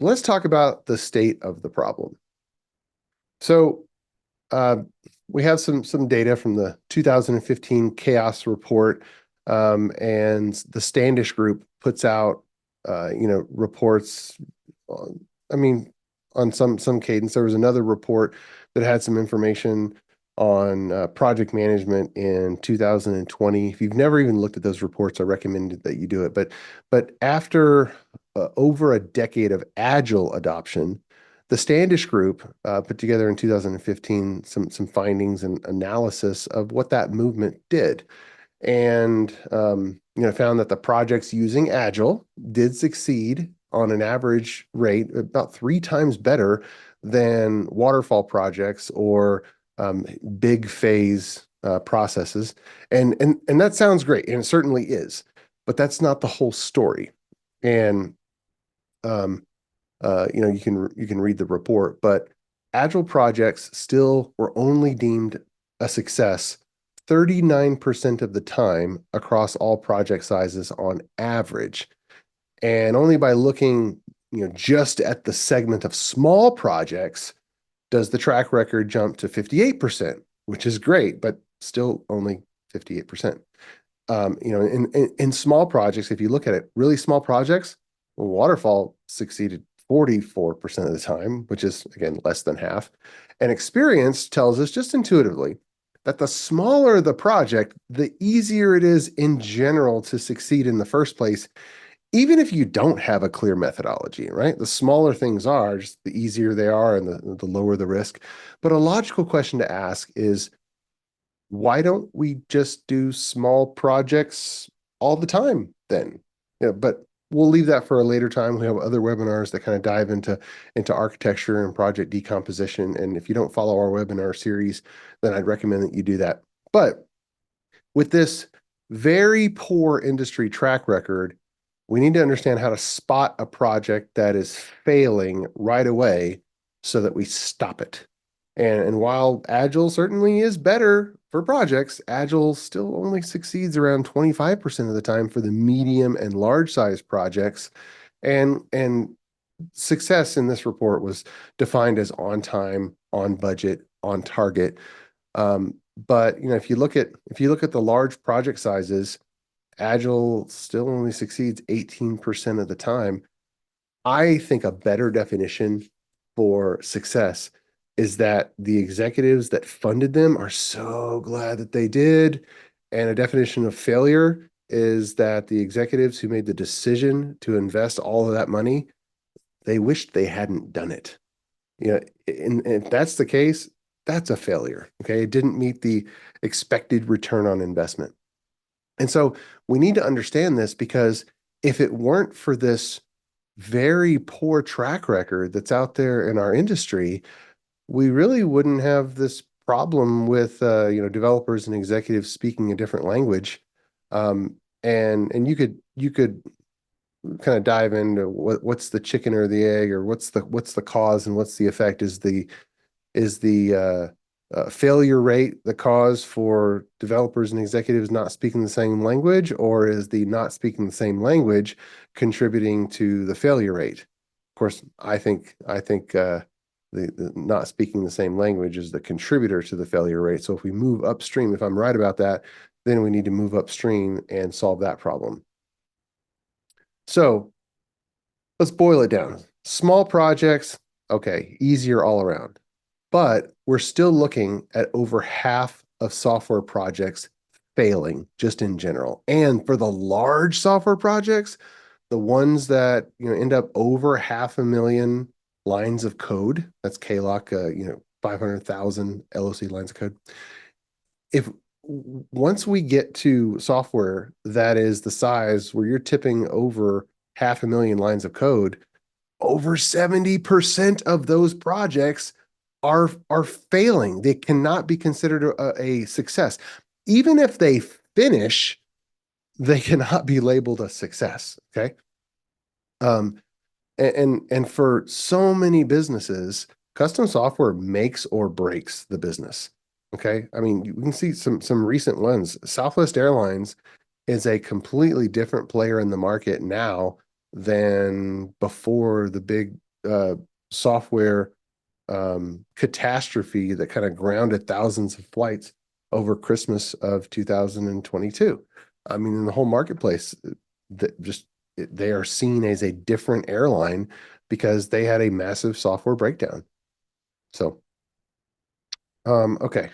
let's talk about the state of the problem. So uh, we have some data from the 2015 Chaos Report, and the Standish Group puts out reports. I mean, on some cadence. There was another report that had some information on project management in 2020. If you've never even looked at those reports, I recommend that you do it. But after over a decade of Agile adoption, the Standish Group put together in 2015 some findings and analysis of what that movement did, and found that the projects using Agile did succeed on an average rate about 3 times better than waterfall projects or big phase processes. And that sounds great, and it certainly is, but that's not the whole story. And you can read the report, but Agile projects still were only deemed a success 39% of the time across all project sizes on average. And only by looking, just at the segment of small projects does the track record jump to 58%, which is great, but still only 58%. In small projects, if you look at it, really small projects, Waterfall succeeded 44% of the time, which is, again, less than half. And experience tells us just intuitively that the smaller the project, the easier it is in general to succeed in the first place, even if you don't have a clear methodology, right? The smaller things are, just the easier they are and the lower the risk. But a logical question to ask is, why don't we just do small projects all the time then? But we'll leave that for a later time. We have other webinars that kind of dive into architecture and project decomposition. And if you don't follow our webinar series, then I'd recommend that you do that. But with this very poor industry track record, we need to understand how to spot a project that is failing right away so that we stop it. And while Agile certainly is better for projects, Agile still only succeeds around 25% of the time for the medium and large size projects. And success in this report was defined as on time, on budget, on target. But if you look at the large project sizes, Agile still only succeeds 18% of the time. I think a better definition for success is that the executives that funded them are so glad that they did. And a definition of failure is that the executives who made the decision to invest all of that money, they wished they hadn't done it. And if that's the case, that's a failure. Okay. It didn't meet the expected return on investment. And so we need to understand this, because if it weren't for this very poor track record that's out there in our industry, we really wouldn't have this problem with developers and executives speaking a different language. And you could kind of dive into what's the chicken or the egg, or what's the cause and what's the effect. Is the failure rate the cause for developers and executives not speaking the same language, or is the not speaking the same language contributing to the failure rate? Of course, I think the not speaking the same language is the contributor to the failure rate. So if we move upstream, if I'm right about that, then we need to move upstream and solve that problem. So let's boil it down. Small projects, okay, easier all around. But we're still looking at over half of software projects failing just in general. And for the large software projects, the ones that end up over 500,000 lines of code, that's KLOC, 500,000 LOC lines of code. If once we get to software that is the size where you're tipping over 500,000 lines of code, over 70% of those projects are failing. They cannot be considered a success. Even if they finish, they cannot be labeled a success. Okay. And for so many businesses, custom software makes or breaks the business. Okay. I mean, you can see some recent ones. Southwest Airlines is a completely different player in the market now than before the big uh, software catastrophe that kind of grounded thousands of flights over Christmas of 2022. I mean, in the whole marketplace, that just they are seen as a different airline because they had a massive software breakdown. So, okay.